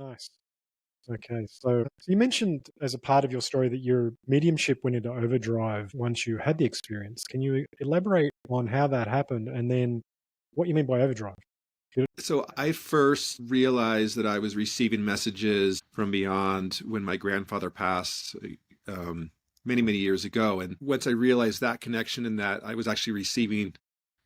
Nice. Okay. So you mentioned as a part of your story that your mediumship went into overdrive once you had the experience. Can you elaborate on how that happened and then what you mean by overdrive? Good. So I first realized that I was receiving messages from beyond when my grandfather passed um, many, many years ago. And once I realized that connection and that I was actually receiving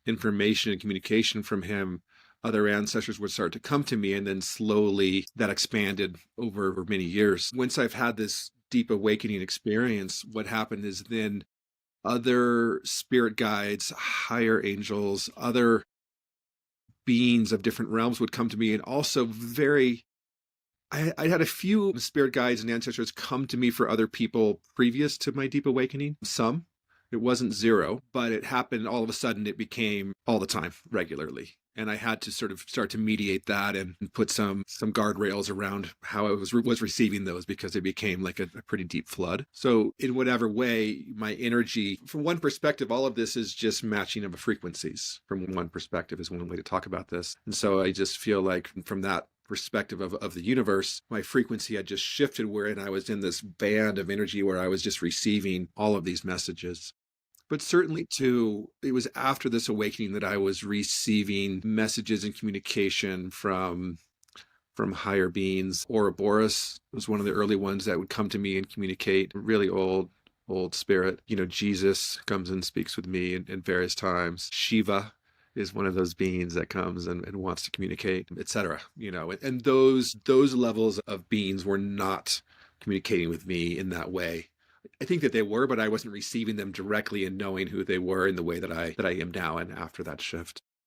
information and communication from him, other ancestors would start to come to me. And then slowly that expanded over many years. Once I've had this deep awakening experience, what happened is then other spirit guides, higher angels, other beings of different realms would come to me, and also I had a few spirit guides and ancestors come to me for other people previous to my deep awakening. Some, it wasn't zero, but it happened all of a sudden. It became all the time, regularly, and I had to sort of start to mediate that and put some guardrails around how I was receiving those, because it became like a pretty deep flood. So in whatever way, my energy, from one perspective, all of this is just matching of frequencies. From one perspective is one way to talk about this, and so I just feel like from that perspective of the universe, my frequency had just shifted, wherein I was in this band of energy where I was just receiving all of these messages. But certainly too, it was after this awakening that I was receiving messages and communication from higher beings. Ouroboros was one of the early ones that would come to me and communicate. Really old spirit. Jesus comes and speaks with me in various times. Shiva is one of those beings that comes and wants to communicate, etc. And those levels of beings were not communicating with me in that way. I think that they were, but I wasn't receiving them directly and knowing who they were in the way that I am now and after that shift.